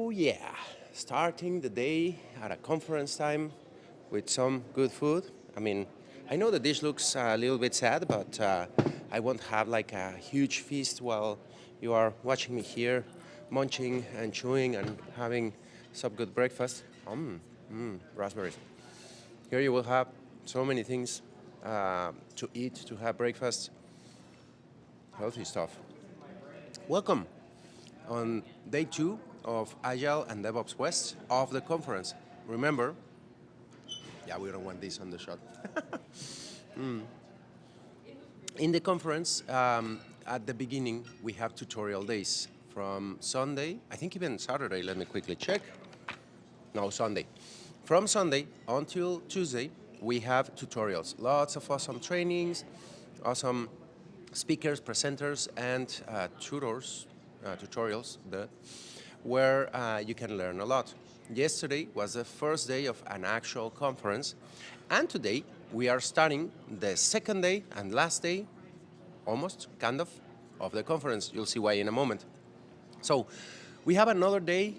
Oh yeah, starting the day at a conference time with some good food. I mean, I know the dish looks a little bit sad, but I won't have like a huge feast while you are watching me here, munching and chewing and having some good breakfast. Raspberries. Here you will have so many things to eat, to have breakfast, healthy stuff. Welcome on day two of Agile and DevOps West of the conference. Remember, yeah, we don't want this on the shot. In the conference, at the beginning, we have tutorial days from Sunday, I think even Saturday, let me quickly check. No, Sunday. From Sunday until Tuesday, we have tutorials. Lots of awesome trainings, awesome speakers, presenters, and tutorials, where you can learn a lot. Yesterday was the first day of an actual conference, and today we are starting the second day and last day, almost, kind of the conference. You'll see why in a moment. So we have another day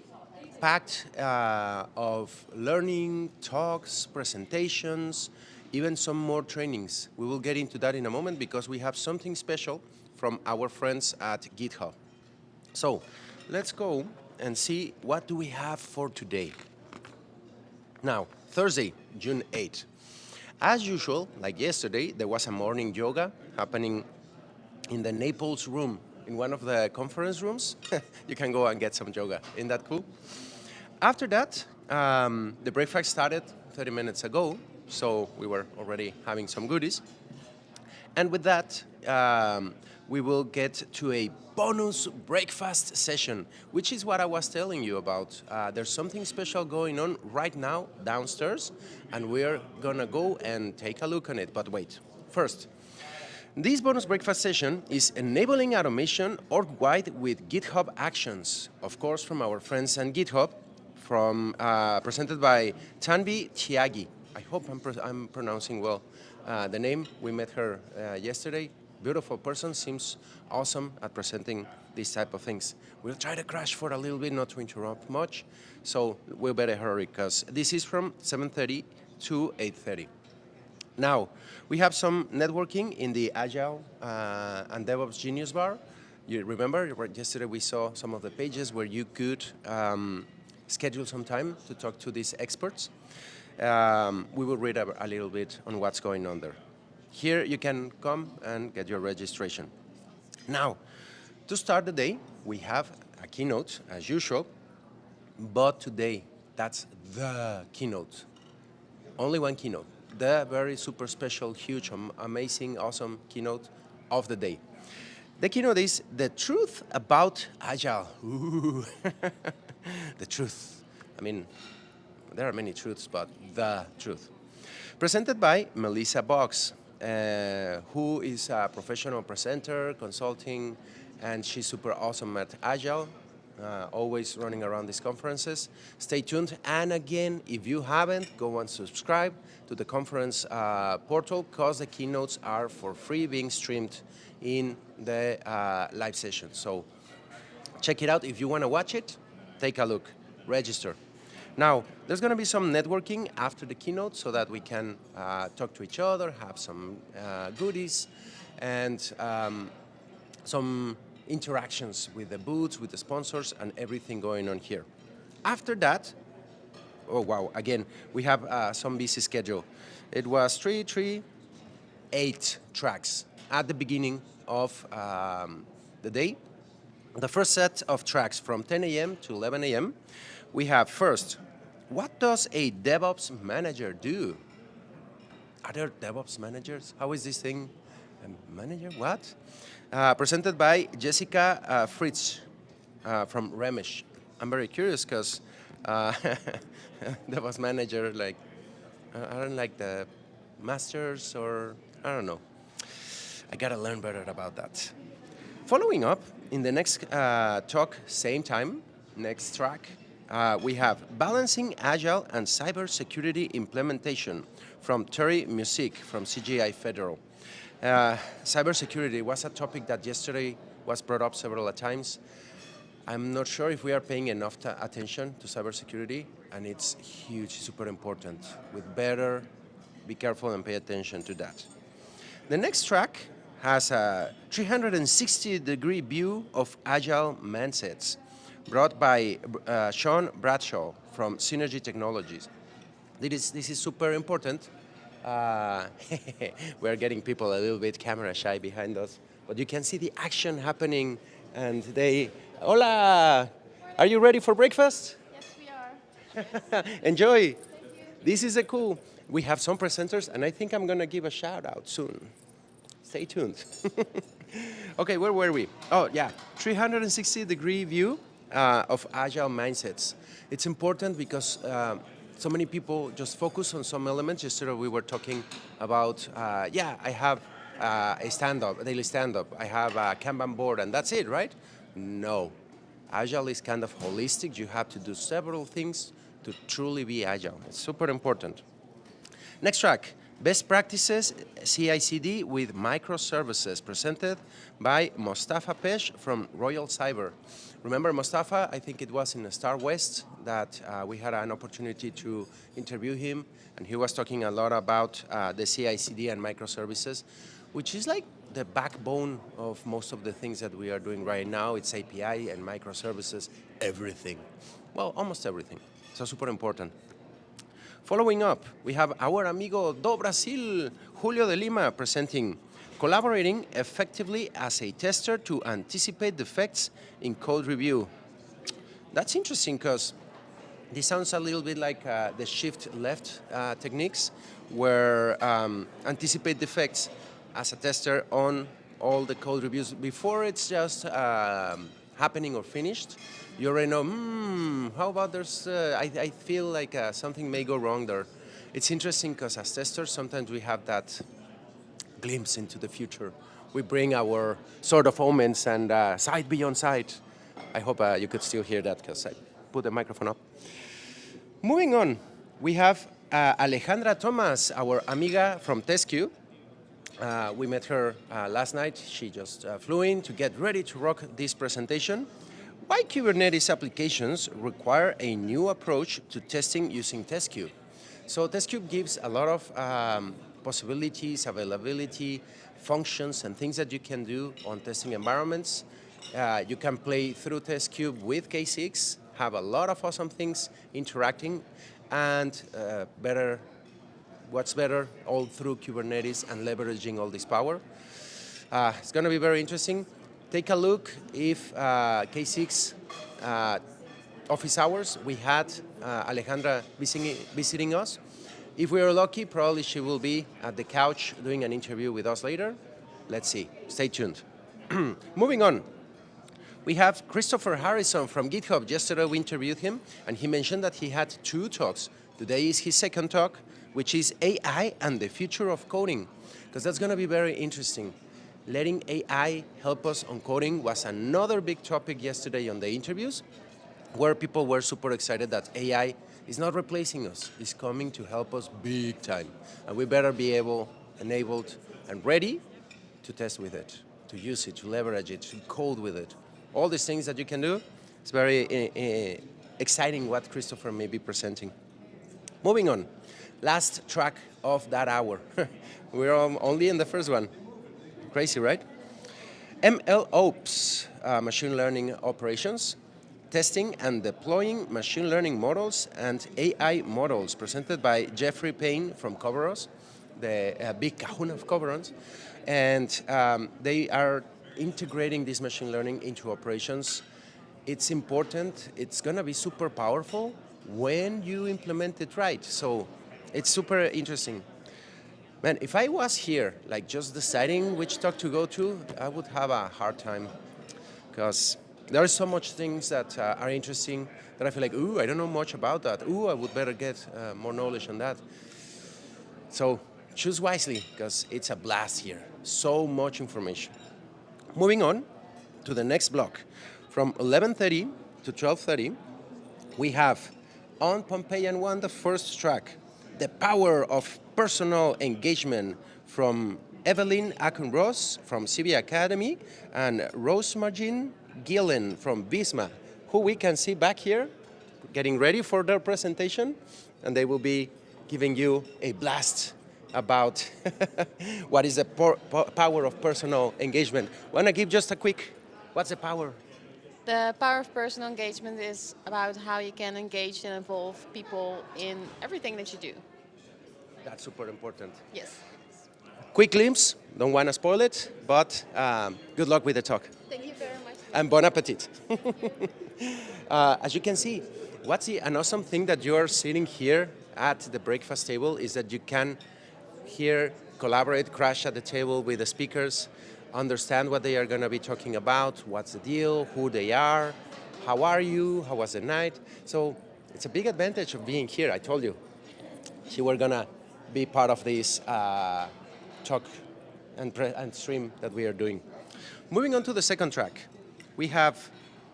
packed of learning, talks, presentations, even some more trainings. We will get into that in a moment because we have something special from our friends at GitHub. So let's go and see what do we have for today. Now, Thursday, June 8th. As usual, like yesterday, there was a morning yoga happening in the Naples room, in one of the conference rooms. You can go and get some yoga. Isn't that cool? After that, the breakfast started 30 minutes ago, so we were already having some goodies. And with that, we will get to a bonus breakfast session, which is what I was telling you about. There's something special going on right now downstairs, and we're gonna go and take a look on it. But wait, first, this bonus breakfast session is enabling automation org-wide with GitHub Actions, of course, from our friends at GitHub, presented by Tanvi Tyagi. I hope I'm pronouncing well the name. We met her yesterday. Beautiful person, seems awesome at presenting these type of things. We'll try to crash for a little bit, not to interrupt much, so we better hurry because this is from 7:30 to 8:30. Now, we have some networking in the Agile and DevOps Genius Bar. You remember, yesterday we saw some of the pages where you could schedule some time to talk to these experts. We will read a little bit on what's going on there. Here you can come and get your registration. Now, to start the day, we have a keynote as usual, but today, that's the keynote. Only one keynote. The very super special, huge, amazing, awesome keynote of the day. The keynote is the truth about Agile. Ooh. The truth. I mean, there are many truths, but the truth. Presented by Melissa Box, who is a professional presenter, consulting, and she's super awesome at Agile, always running around these conferences. Stay tuned, and again, if you haven't, go and subscribe to the conference portal, because the keynotes are for free, being streamed in the live session. So check it out. If you want to watch it, take a look, register. Now, there's going to be some networking after the keynote so that we can talk to each other, have some goodies, and some interactions with the booths, with the sponsors, and everything going on here. After that, oh wow, again, we have some busy schedule. It was 8 tracks at the beginning of the day. The first set of tracks from 10 a.m. to 11 a.m. We have first, what does a DevOps manager do? Are there DevOps managers? How is this thing? A manager? What? Presented by Jessica Fritz from Remesh. I'm very curious because DevOps manager, like, I don't like the masters, or I don't know. I gotta learn better about that. Following up, in the next talk, same time, next track, we have Balancing Agile and Cybersecurity Implementation from Terry Music from CGI Federal. Cybersecurity was a topic that yesterday was brought up several times. I'm not sure if we are paying enough attention to cybersecurity, and it's huge, super important. With better, be careful and pay attention to that. The next track has a 360-degree view of agile mindsets, brought by Sean Bradshaw from Synergy Technologies. This is super important. We're getting people a little bit camera shy behind us, but you can see the action happening, and hola! Are you ready for breakfast? Yes, we are. Enjoy! This is cool. We have some presenters, and I think I'm gonna give a shout out soon. Stay tuned. Okay, where were we? Oh, yeah, 360-degree view of agile mindsets. It's important because so many people just focus on some elements. Yesterday we were talking about, I have a daily stand-up. I have a Kanban board, and that's it, right? No. Agile is kind of holistic. You have to do several things to truly be agile. It's super important. Next track, best practices CI/CD with microservices, presented by Mostafa Pesh from Royal Cyber. Remember Mostafa? I think it was in Star West that we had an opportunity to interview him, and he was talking a lot about the CI/CD and microservices, which is like the backbone of most of the things that we are doing right now. It's API and microservices, everything. Well, almost everything. So super important. Following up, we have our amigo do Brasil, Julio de Lima, presenting collaborating effectively as a tester to anticipate defects in code review. That's interesting because this sounds a little bit like the shift-left techniques, where anticipate defects as a tester on all the code reviews before it's just happening or finished. You already know, how about there's, I feel like something may go wrong there. It's interesting because as testers, sometimes we have that glimpse into the future. We bring our sort of omens and sight beyond sight. I hope you could still hear that because I put the microphone up. Moving on, we have Alejandra Thomas, our amiga from TestQ. We met her last night. She just flew in to get ready to rock this presentation. Why Kubernetes applications require a new approach to testing using TestQ. So TestQ gives a lot of possibilities, availability, functions, and things that you can do on testing environments. You can play through TestQ with K6, have a lot of awesome things interacting, and what's better, all through Kubernetes and leveraging all this power. It's going to be very interesting. Take a look if K6 office hours, we had Alejandra visiting us. If we are lucky, probably she will be at the couch doing an interview with us later. Let's see. Stay tuned. Moving on. We have Christopher Harrison from GitHub. Yesterday we interviewed him, and he mentioned that he had 2 talks. Today is his second talk, which is AI and the future of coding, because that's going to be very interesting. Letting AI help us on coding was another big topic yesterday on the interviews, where people were super excited that AI is not replacing us. It's coming to help us big time. And we better be enabled, and ready to test with it, to use it, to leverage it, to code with it. All these things that you can do. It's very exciting what Christopher may be presenting. Moving on. Last track of that hour. We're only in the first one. Crazy, right? MLOps, machine learning operations, testing and deploying machine learning models and AI models, presented by Jeffrey Payne from Coveros, the big kahuna of Coverons. And they are integrating this machine learning into operations. It's important. It's going to be super powerful when you implement it right. So it's super interesting. Man, if I was here, like just deciding which talk to go to, I would have a hard time, because there are so much things that are interesting that I feel like, ooh, I don't know much about that. Ooh, I would better get more knowledge on that. So choose wisely, because it's a blast here. So much information. Moving on to the next block. From 11:30 to 12:30, we have on Pompeian 1, the first track, The Power of Personal Engagement, from Evelyn Akun-Ross from CB Academy and Rosemagin Gillen from Visma. who we can see back here, getting ready for their presentation, and they will be giving you a blast about what is the power of personal engagement. Want to give just a quick, what's the power? The power of personal engagement is about how you can engage and involve people in everything that you do. That's super important. Yes. Quick glimpse, don't want to spoil it, but good luck with the talk. Thank you very much. And bon appetit. As you can see, what's an awesome thing that you are sitting here at the breakfast table is that you can here collaborate, crash at the table with the speakers, understand what they are going to be talking about, what's the deal, who they are, how are you, how was the night. So it's a big advantage of being here. I told you, you were going to be part of this talk and stream that we are doing. Moving on to the second track, we have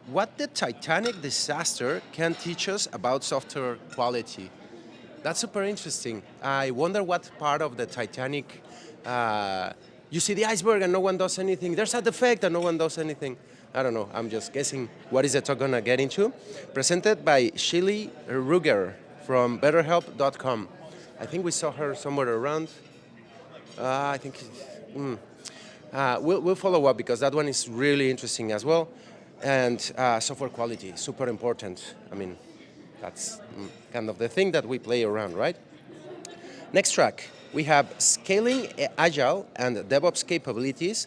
what the Titanic disaster can teach us about software quality. That's super interesting. I wonder what part of the Titanic, you see the iceberg and no one does anything. There's a defect and no one does anything. I don't know, I'm just guessing what is the talk gonna get into. Presented by Shilly Ruger from BetterHelp.com. I think we saw her somewhere around. I think, we'll follow up because that one is really interesting as well. And software quality, super important. I mean, that's kind of the thing that we play around, right? Next track, we have Scaling Agile and DevOps Capabilities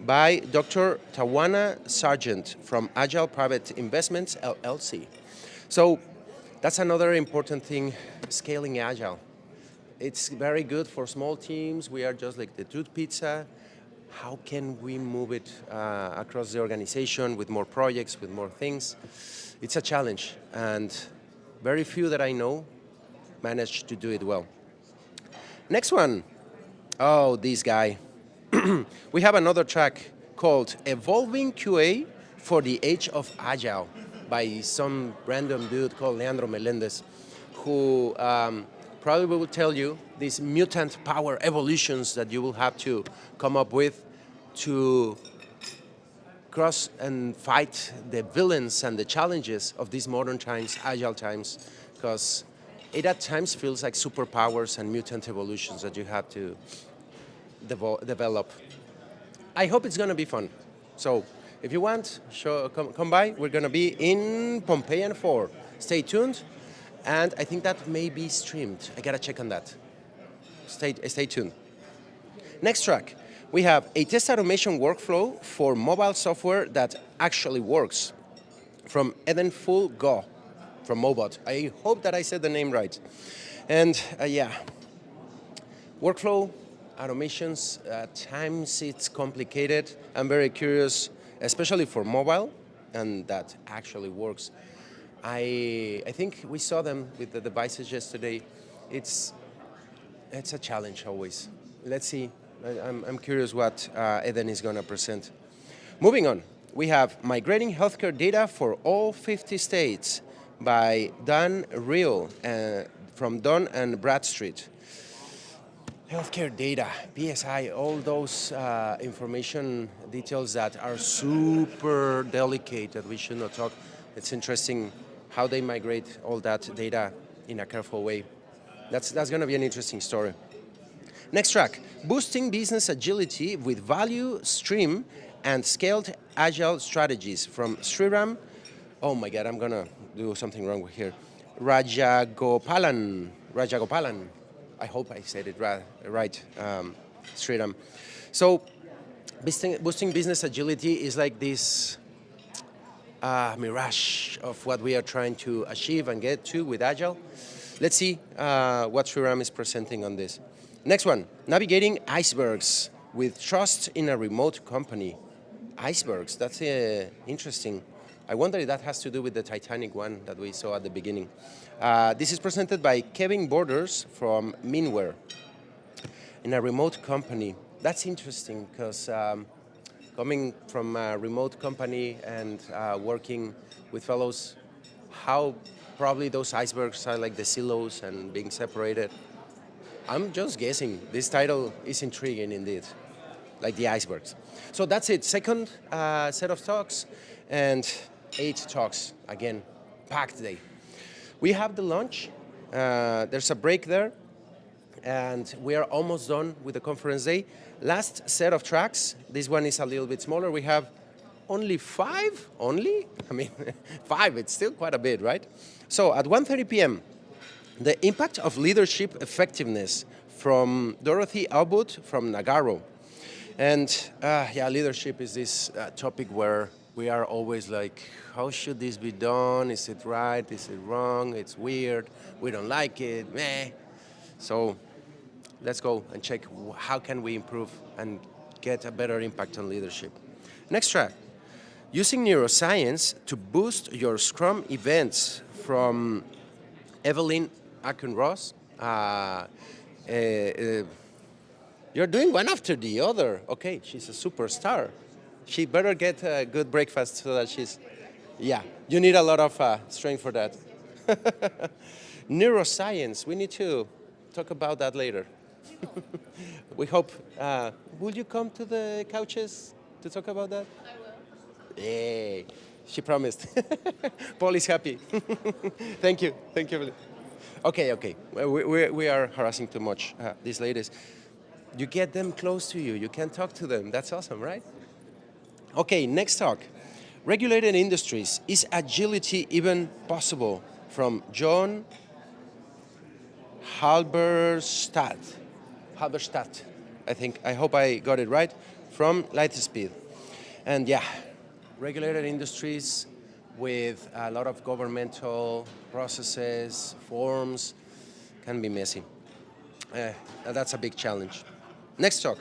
by Dr. Tawana Sargent from Agile Private Investments, LLC. So that's another important thing, scaling Agile. It's very good for small teams. We are just like the Dude Pizza. How can we move it across the organization with more projects, with more things? It's a challenge, and very few that I know manage to do it well. Next one, oh, this guy. We have another track called Evolving QA for the Age of Agile by some random dude called Leandro Melendez, who probably will tell you these mutant power evolutions that you will have to come up with to cross and fight the villains and the challenges of these modern times, agile times, because it at times feels like superpowers and mutant evolutions that you have to develop. I hope it's going to be fun. So if you want, come by. We're going to be in Pompeian 4. Stay tuned. And I think that may be streamed. I got to check on that. Stay tuned. Next track, we have a test automation workflow for mobile software that actually works from Eden Full Go from Mobot. I hope that I said the name right. And yeah, workflow automations, at times it's complicated. I'm very curious, especially for mobile, and that actually works. I think we saw them with the devices yesterday. It's a challenge always. Let's see. I'm curious what Eden is going to present. Moving on, we have Migrating Healthcare Data for All 50 States by Don Reel from Don and Bradstreet. Healthcare data, PSI, all those information details that are super delicate that we should not talk. It's interesting how they migrate all that data in a careful way. That's going to be an interesting story. Next track, Boosting Business Agility with Value Stream and Scaled Agile Strategies from Sriram. Oh my God, I'm going to do something wrong here. Rajagopalan. I hope I said it right, Sriram. So boosting business agility is like this mirage of what we are trying to achieve and get to with Agile. Let's see what Sriram is presenting on this. Next one, Navigating Icebergs with Trust in a Remote Company. Icebergs, that's interesting. I wonder if that has to do with the Titanic one that we saw at the beginning. This is presented by Kevin Borders from Minware. In a remote company, that's interesting because coming from a remote company and working with fellows, how probably those icebergs are like the silos and being separated. I'm just guessing. This title is intriguing indeed, like the icebergs. So that's it. Second set of talks, and 8 talks, again, packed day. We have the lunch, there's a break there, and we are almost done with the conference day. Last set of tracks, this one is a little bit smaller. We have only 5, only? I mean, 5, it's still quite a bit, right? So at 1:30 p.m., the impact of leadership effectiveness from Dorothy Albut from Nagaro. And yeah, leadership is this topic where we are always like, how should this be done? Is it right? Is it wrong? It's weird. We don't like it. Meh. So let's go and check how can we improve and get a better impact on leadership. Next track. Using neuroscience to boost your Scrum events from Evelyn Akin-Ross. You're doing one after the other. Okay, she's a superstar. She better get a good breakfast so that she's, yeah, you need a lot of strength for that. Neuroscience, we need to talk about that later. We hope, will you come to the couches to talk about that? I will. Yay, she promised. Paul is happy. Thank you, Evelyn. Okay, we are harassing too much these ladies. You get them close to you, you can talk to them, that's awesome, right? Okay, next talk. Regulated industries, is agility even possible? From John Halberstadt, I hope I got it right, from Lightspeed. And yeah, regulated industries with a lot of governmental processes, forms, can be messy. That's a big challenge. Next talk,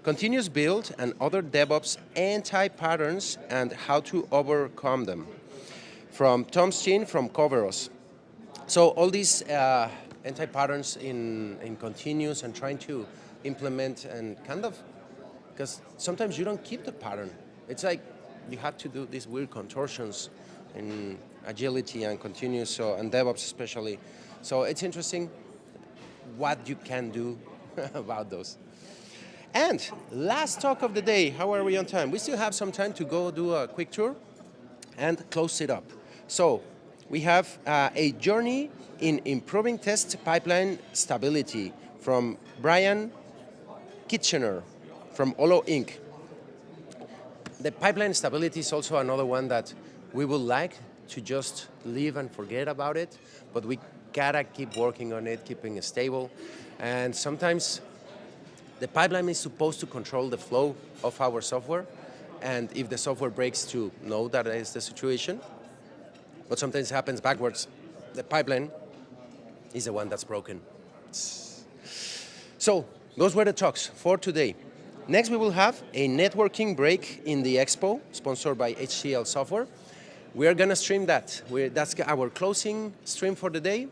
continuous build and other DevOps anti-patterns and how to overcome them. From Tom Steen from Coveros. So all these anti-patterns in continuous and trying to implement and kind of, because sometimes you don't keep the pattern. It's like you have to do these weird contortions in agility and continuous, so, and DevOps especially. So it's interesting what you can do about those. And last talk of the day, how are we on time? We still have some time to go do a quick tour and close it up. So we have a journey in improving test pipeline stability from Brian Kitchener from Olo Inc. The pipeline stability is also another one that we would like to just leave and forget about it, but we gotta keep working on it, keeping it stable. And sometimes the pipeline is supposed to control the flow of our software, and if the software breaks, to know that is the situation. But sometimes it happens backwards. The pipeline is the one that's broken. So those were the talks for today. Next, we will have a networking break in the expo, sponsored by HCL Software. We are gonna stream that. That's our closing stream for the day.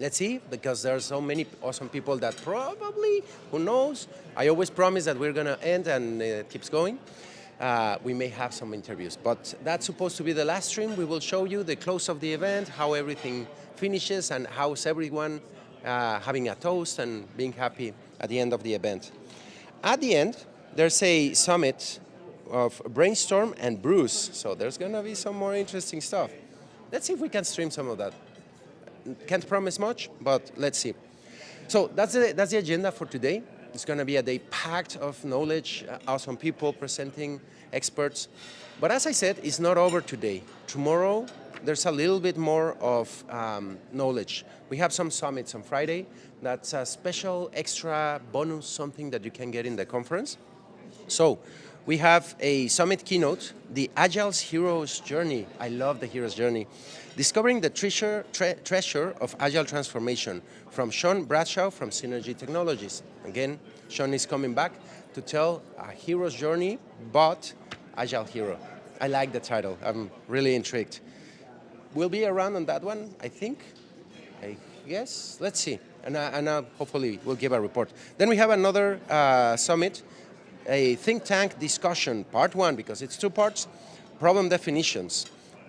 Let's see, because there are so many awesome people that probably, who knows? I always promise that we're gonna end and it keeps going. We may have some interviews, but that's supposed to be the last stream. We will show you the close of the event, how everything finishes, and how's everyone having a toast and being happy at the end of the event. At the end, there's a summit of Brainstorm and Bruce, so there's gonna be some more interesting stuff. Let's see if we can stream some of that. Can't promise much, but let's see. So that's the agenda for today. It's going to be a day packed of knowledge, awesome people presenting, experts. But as I said, it's not over today. Tomorrow, there's a little bit more of knowledge. We have some summits on Friday. That's a special extra bonus, something that you can get in the conference. So we have a summit keynote, the Agile's Hero's Journey. I love the Hero's Journey. Discovering the treasure of Agile transformation, from Sean Bradshaw from Synergy Technologies. Again, Sean is coming back to tell a hero's journey, but Agile Hero. I like the title. I'm really intrigued. We'll be around on that one, I think. I guess. Let's see. And hopefully we'll give a report. Then we have another summit, a think tank discussion, part 1, because it's 2 parts, problem definitions.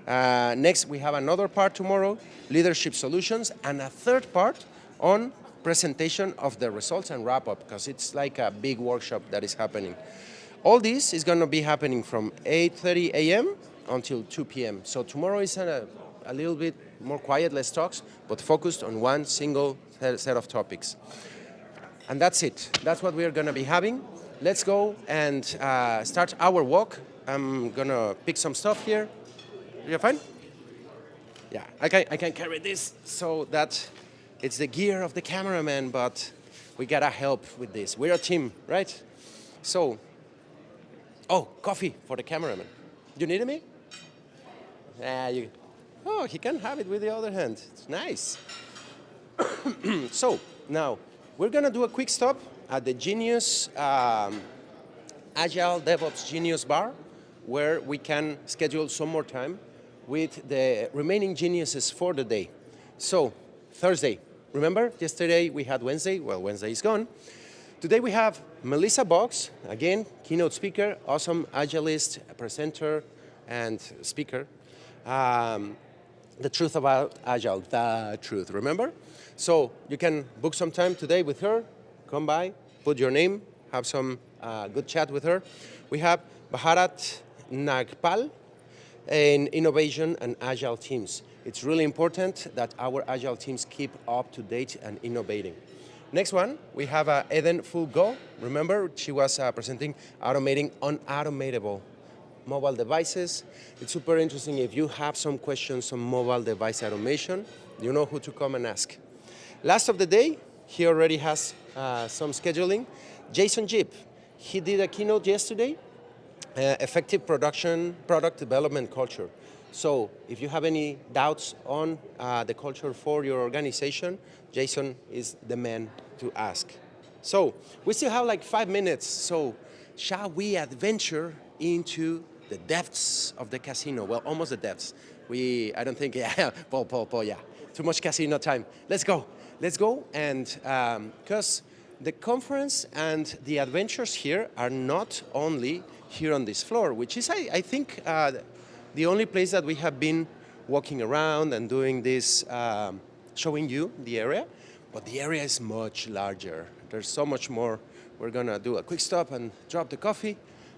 Next, we have another part tomorrow, leadership solutions, and a 3rd part on presentation of the results and wrap-up, because it's like a big workshop that is happening. All this is going to be happening from 8:30 a.m. until 2 p.m. So tomorrow is a little bit more quiet, less talks, but focused on one single set of topics. And that's it. That's what we're going to be having. Let's go and start our walk. I'm going to pick some stuff here. You're fine? Yeah, I can carry this so that it's the gear of the cameraman, but we got to help with this. We're a team, right? So, oh, coffee for the cameraman. You need me? Oh, he can have it with the other hand. It's nice. So, now, we're going to do a quick stop at the Genius Agile DevOps Genius Bar, where we can schedule some more time with the remaining geniuses for the day. So, Thursday. Remember, yesterday we had Wednesday. Well, Wednesday is gone. Today we have Melissa Box, again, keynote speaker, awesome Agilist, presenter, and speaker. The truth about Agile, the truth, remember? So you can book some time today with her, come by, put your name, have some good chat with her. We have Bharat Nagpal in innovation and Agile teams. It's really important that our Agile teams keep up to date and innovating. Next one, we have Eden Fulgo. Remember, she was presenting automating unautomatable mobile devices. It's super interesting. If you have some questions on mobile device automation, you know who to come and ask. Last of the day, he already has some scheduling. Jason Jeep, he did a keynote yesterday, effective product development culture. So if you have any doubts on the culture for your organization, Jason is the man to ask. So we still have like 5 minutes. So shall we adventure into the depths of the casino? Well, almost the depths. I don't think, yeah, Paul, yeah. Too much casino time. Let's go. And because the conference and the adventures here are not only here on this floor, which is, I think, the only place that we have been walking around and doing this, showing you the area, but the area is much larger. There's so much more. We're gonna do a quick stop and drop the coffee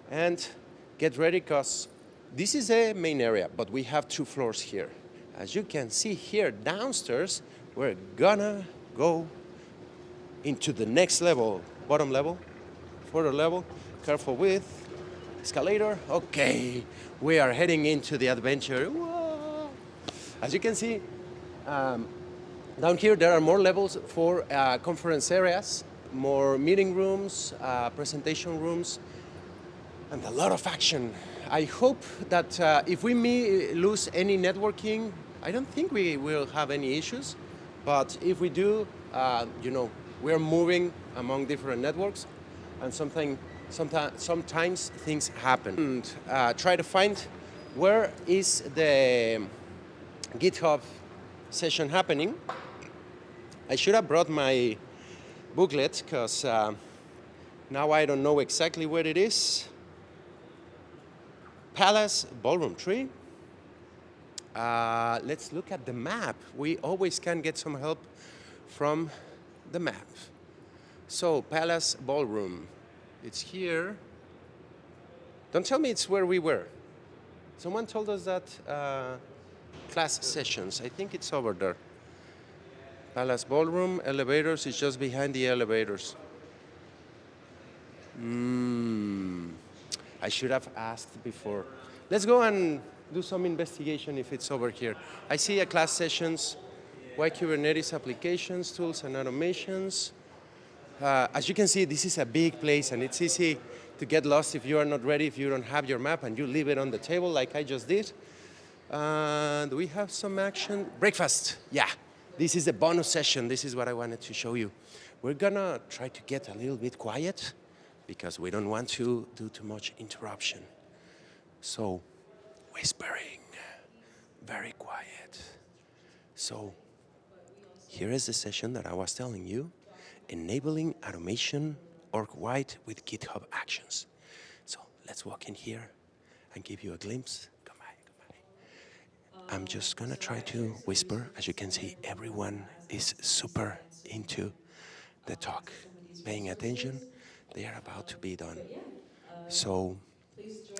and get ready, because this is the main area, but we have 2 floors here. As you can see here downstairs, we're gonna go into the next level, bottom level, further level. Careful with escalator. Okay, we are heading into the adventure. Whoa. As you can see, down here there are more levels for conference areas, more meeting rooms, presentation rooms, and a lot of action. I hope that if we lose any networking, I don't think we will have any issues. But if we do, we're moving among different networks, and sometimes things happen. And try to find where is the GitHub session happening. I should have brought my booklet, because now I don't know exactly where it is. Palace Ballroom 3. Let's look at the map. We always can get some help from the map. So, Palace Ballroom. It's here. Don't tell me it's where we were. Someone told us that class sessions. I think it's over there. Palace Ballroom, elevators is just behind the elevators. I should have asked before. Let's go and do some investigation if it's over here. I see a class sessions, why Kubernetes applications, tools and automations. As you can see, this is a big place, and it's easy to get lost if you are not ready, if you don't have your map and you leave it on the table like I just did. And we have some action. Breakfast, yeah. This is a bonus session. This is what I wanted to show you. We're gonna try to get a little bit quiet because we don't want to do too much interruption. So, whispering, very quiet. So, here is the session that I was telling you, enabling automation org-wide with GitHub Actions. So, let's walk in here and give you a glimpse. Come by. I'm just gonna try to whisper. As you can see, everyone is super into the talk, paying attention. They are about to be done. So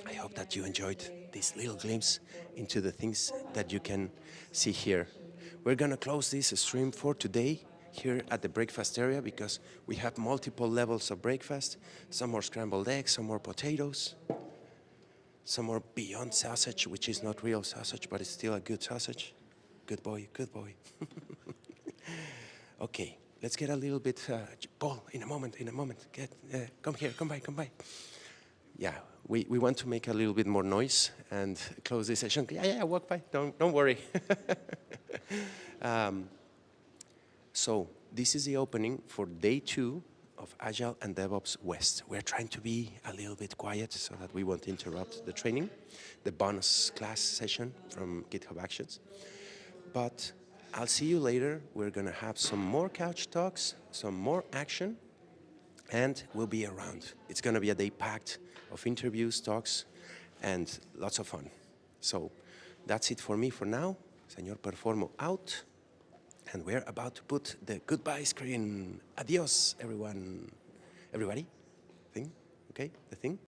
I hope that you enjoyed this little glimpse into the things that you can see here. We're gonna close this stream for today here at the breakfast area because we have multiple levels of breakfast. Some more scrambled eggs, some more potatoes, some more beyond sausage, which is not real sausage, but it's still a good sausage. Good boy, good boy. Okay, let's get a little bit, Paul, in a moment, get, come here, come by. Yeah, we want to make a little bit more noise and close this session. Yeah, walk by, don't worry. So this is the opening for day 2 of Agile and DevOps West. We're trying to be a little bit quiet so that we won't interrupt the training, the bonus class session from GitHub Actions. But I'll see you later. We're gonna have some more couch talks, some more action, and we'll be around. It's gonna be a day packed of interviews, talks, and lots of fun. So that's it for me for now. Señor Performo out. And we're about to put the goodbye screen. Adios, everyone. Everybody? Thing? Okay, the thing?